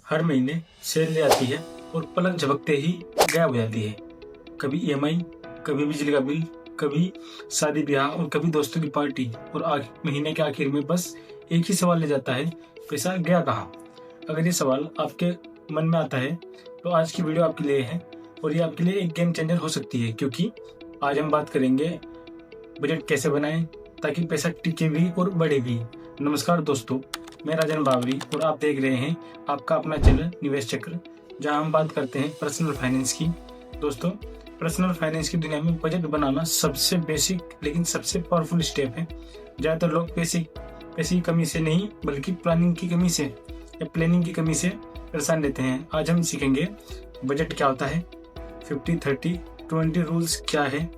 हर महीने सैलरी आती है और पलक झपकते ही गायब हो जाती है। कभी ईएमआई, कभी बिजली का बिल, कभी शादी ब्याह और कभी दोस्तों की पार्टी। और महीने के आखिर में बस एक ही सवाल ले जाता है, पैसा गया कहाँ। अगर ये सवाल आपके मन में आता है तो आज की वीडियो आपके लिए है और ये आपके लिए एक गेम चेंजर हो सकती है, क्योंकि आज हम बात करेंगे बजट कैसे बनाएं ताकि पैसा टिके भी और बढ़े भी। नमस्कार दोस्तों, मैं राजन बावरी और आप देख रहे हैं आपका अपना चैनल निवेश चक्र, जहां हम बात करते हैं पर्सनल फाइनेंस की। दोस्तों, पर्सनल फाइनेंस की दुनिया में बजट बनाना सबसे बेसिक लेकिन सबसे पावरफुल स्टेप है। ज़्यादातर लोग पैसे की कमी से नहीं बल्कि प्लानिंग की कमी से या प्लानिंग की कमी से परेशान रहते हैं। आज हम सीखेंगे बजट क्या होता है, 50-30-20 रूल्स क्या है,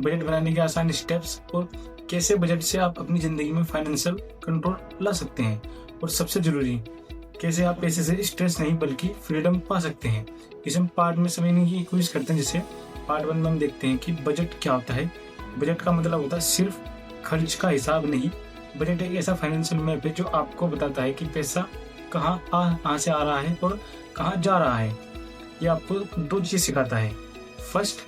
बजट बनाने के आसान स्टेप्स और कैसे बजट से आप अपनी ज़िंदगी में फाइनेंशियल कंट्रोल ला सकते हैं, और सबसे ज़रूरी कैसे आप पैसे से स्ट्रेस नहीं बल्कि फ्रीडम पा सकते हैं। इसे हम पार्ट में समझने की कोशिश करते हैं। जैसे पार्ट 1 में हम देखते हैं कि बजट क्या होता है। बजट का मतलब होता है सिर्फ खर्च का हिसाब नहीं। बजट एक ऐसा फाइनेंशियल मैप है जो आपको बताता है कि पैसा कहाँ से आ रहा है और कहाँ जा रहा है। ये आपको 2 चीज़ सिखाता है। फर्स्ट,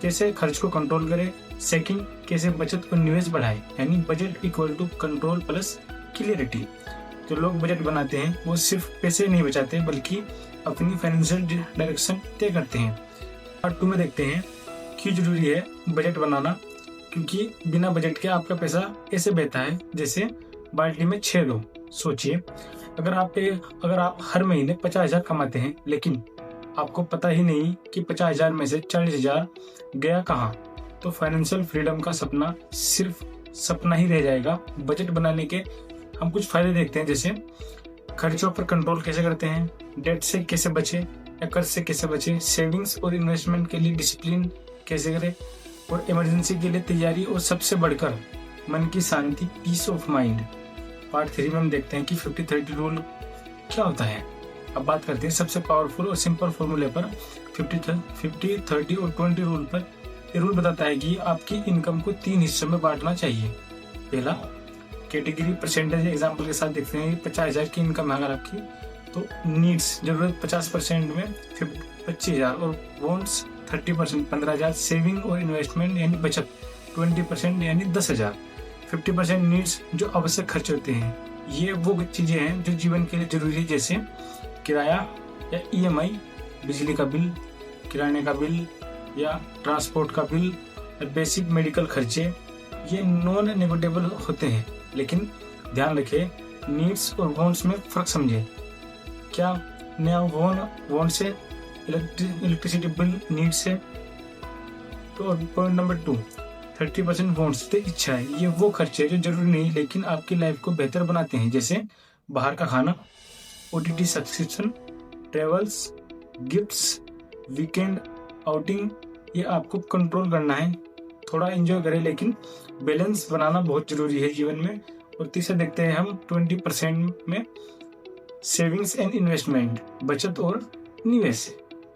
कैसे खर्च को कंट्रोल करें। सेकंड, कैसे बचत और निवेश बढ़ाएं। यानी budget equal to control plus clarity. जो लोग बजट बनाते हैं वो सिर्फ पैसे नहीं बचाते बल्कि अपनी फाइनेंशियल डायरेक्शन तय करते हैं। पार्ट 2 में देखते हैं क्यों जरूरी है बजट बनाना, क्योंकि बिना बजट के आपका पैसा ऐसे बहता है जैसे बाल्टी में 6 लोग। सोचिए, अगर आप हर महीने 50,000 कमाते हैं लेकिन आपको पता ही नहीं कि 50,000 में से 40,000 गया कहाँ, तो फाइनेंशियल फ्रीडम का सपना सिर्फ सपना ही रह जाएगा। बजट बनाने के हम कुछ फायदे देखते हैं, जैसे खर्चों पर कंट्रोल कैसे करते हैं, डेट से कैसे बचे या कर्ज से कैसे बचे, सेविंग्स और इन्वेस्टमेंट के लिए डिसिप्लिन कैसे करें, और इमरजेंसी के लिए तैयारी, और सबसे बढ़कर मन की शांति, पीस ऑफ माइंड। पार्ट 3 में हम देखते हैं कि 50-30 रूल क्या होता है। अब बात करते हैं सबसे पावरफुल और सिंपल फॉर्मूले पर, 50-30 और 20 रूल पर। ये रूल बताता है कि आपकी इनकम को 3 हिस्सों में बांटना चाहिए। पहला, कैटेगरी परसेंटेज एग्जांपल के साथ देखते हैं। 50,000 की इनकम है अगर आपकी, तो नीड्स जरूरत 50% में 25,000, और वॉन्ट्स 30% 15,000, सेविंग और इन्वेस्टमेंट यानी बचत 20% यानी 10,000। 50% नीड्स जो आवश्यक खर्च होते हैं, ये वो चीज़ें हैं जो जीवन के लिए जरूरी है, जैसे किराया या ईएमआई, बिजली का बिल, किराने का बिल या ट्रांसपोर्ट का बिल, बेसिक मेडिकल खर्चे। ये नॉन नेगोशिएबल होते हैं, लेकिन ध्यान रखें नीड्स और वांट्स में फ़र्क समझें। क्या नया want say electricity bill need से। तो पॉइंट नंबर 2, 30% वांट्स से इच्छा है। ये वो खर्चे जो जरूरी नहीं लेकिन आपकी लाइफ को बेहतर बनाते हैं, जैसे बाहर का खाना, OTT subscription, travels, gifts, weekend outing. ये आपको कंट्रोल करना है, थोड़ा एंजॉय करें लेकिन बैलेंस बनाना बहुत जरूरी है जीवन में। और तीसरा देखते हैं हम 20% में सेविंग्स एंड इन्वेस्टमेंट, बचत और निवेश।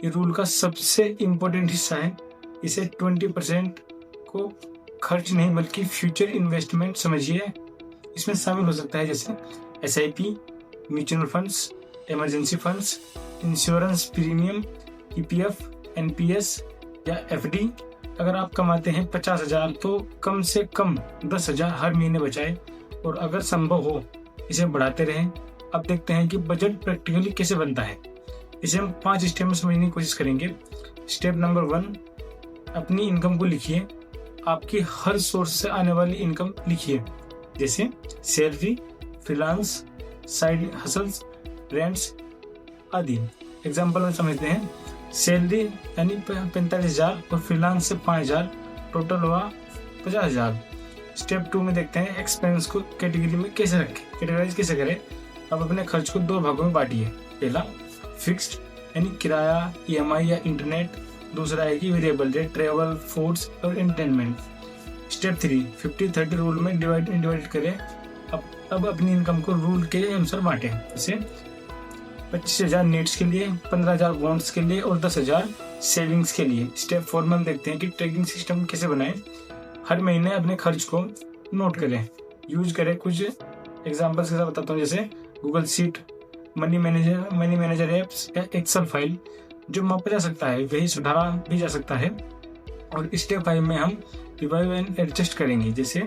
ये रूल का सबसे इम्पोर्टेंट हिस्सा है। इसे 20% को खर्च नहीं बल्कि फ्यूचर इन्वेस्टमेंट समझिए। इसमें शामिल हो सकता है जैसे SIP, mutual funds, emergency funds, insurance premium, EPF, NPS या FD। अगर आप कमाते हैं 50,000 तो कम से कम 10,000 हर महीने बचाएं, और अगर संभव हो इसे बढ़ाते रहें। अब देखते हैं कि बजट प्रैक्टिकली कैसे बनता है। इसे हम 5 स्टेप में समझने की कोशिश करेंगे। स्टेप नंबर 1, अपनी इनकम को लिखिए। आपकी हर सोर्स से आने वाली इनकम लिखिए, जैसे salary, freelance, side hustles, rents आदि। एग्जाम्पल में समझते हैं। सैलरी यानी 45,000 और फ्रीलांस से 5,000, टोटल हुआ 50,000। स्टेप 2 में देखते हैं एक्सपेंस को कैटेगरी में कैसे रखें, कैटेगराइज कैसे करें। अब अपने खर्च को 2 भागों में बांटिए। पहला, फिक्स्ड यानी किराया, EMI या इंटरनेट। दूसरा है कि वेरिएबल रेट, ट्रेवल, फूड्स और एंटरटेनमेंट। स्टेप 3, 50-30 रूल में डिवाइड करें। अब अपनी इनकम को रूल के अनुसार बांटें, जैसे 25,000 नीड्स के लिए, 15,000 वॉन्ट्स के लिए और 10,000 सेविंग्स के लिए। स्टेप 4 में हम देखते हैं कि ट्रैकिंग सिस्टम कैसे बनाएं। हर महीने अपने खर्च को नोट करें, यूज करें। कुछ एग्जांपल्स के साथ बताता हूँ, जैसे Google sheet, money manager apps या एक्सेल फाइल जो मापा जा सकता है वही सुधारा भी जा सकता है। और स्टेप 5 में हम रिवाइव एंड एडजस्ट करेंगे, जैसे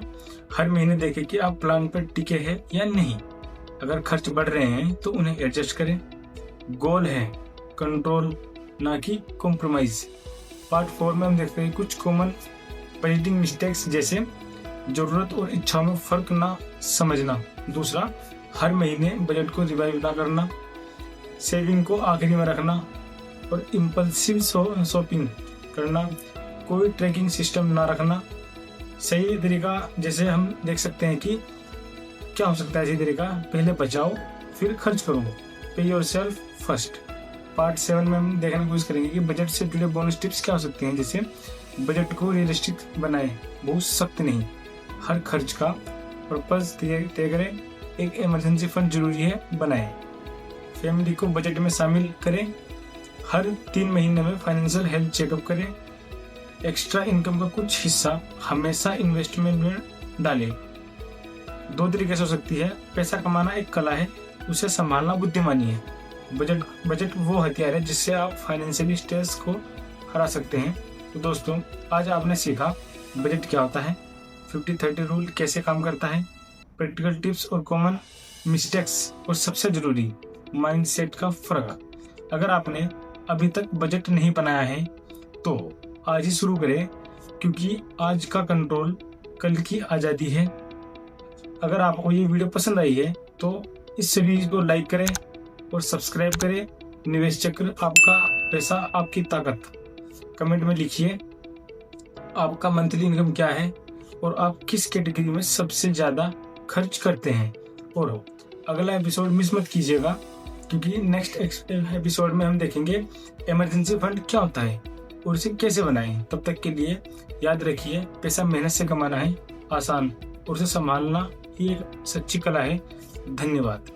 हर महीने देखें कि आप प्लान पर टिके हैं या नहीं। अगर खर्च बढ़ रहे हैं तो उन्हें एडजस्ट करें। गोल है कंट्रोल ना कि कॉम्प्रोमाइज। पार्ट 4 में हम देखते हैं कुछ कॉमन बजटिंग मिस्टेक्स, जैसे जरूरत और इच्छाओं में फर्क ना समझना। दूसरा, हर महीने बजट को रिवाइव ना करना, सेविंग को आखिरी में रखना और इम्पल्सिव शॉपिंग करना, कोई ट्रैकिंग सिस्टम ना रखना। सही तरीका जैसे हम देख सकते हैं कि क्या हो सकता है सही तरीका, पहले बचाओ फिर खर्च करो, पे योरसेल्फ फर्स्ट। पार्ट 7 में हम देखने की कोशिश करेंगे कि बजट से जुड़े बोनस टिप्स क्या हो सकते हैं, जैसे बजट को रियलिस्टिक बनाएं, बहुत सख्त नहीं, हर खर्च का पर्पस तय करें, एक इमरजेंसी फंड जरूरी है बनाएं, फैमिली को बजट में शामिल करें, हर 3 महीने में फाइनेंशियल हेल्थ चेकअप करें, एक्स्ट्रा इनकम का कुछ हिस्सा हमेशा इन्वेस्टमेंट में डालें। 2 तरीके से हो सकती है, पैसा कमाना एक कला है, उसे संभालना बुद्धिमानी है। बजट वो हथियार है जिससे आप फाइनेंशियली स्ट्रेस को हरा सकते हैं। तो दोस्तों, आज आपने सीखा बजट क्या होता है, 50-30 रूल कैसे काम करता है, प्रैक्टिकल टिप्स और कॉमन मिस्टेक्स, और सबसे जरूरी माइंडसेट का फर्क। अगर आपने अभी तक बजट नहीं बनाया है तो आज ही शुरू करें, क्योंकि आज का कंट्रोल कल की आज़ादी है। अगर आपको ये वीडियो पसंद आई है तो इस सीरीज को लाइक करें और सब्सक्राइब करें। निवेश चक्र, आपका पैसा आपकी ताकत। कमेंट में लिखिए आपका मंथली इनकम क्या है और आप किस कैटेगरी में सबसे ज़्यादा खर्च करते हैं। और अगला एपिसोड मिस मत कीजिएगा, क्योंकि नेक्स्ट एपिसोड में हम देखेंगे इमरजेंसी फंड क्या होता है और इसे कैसे बनाएं। तब तक के लिए याद रखिए, पैसा मेहनत से कमाना है आसान, और उसे संभालना ही एक सच्ची कला है। धन्यवाद।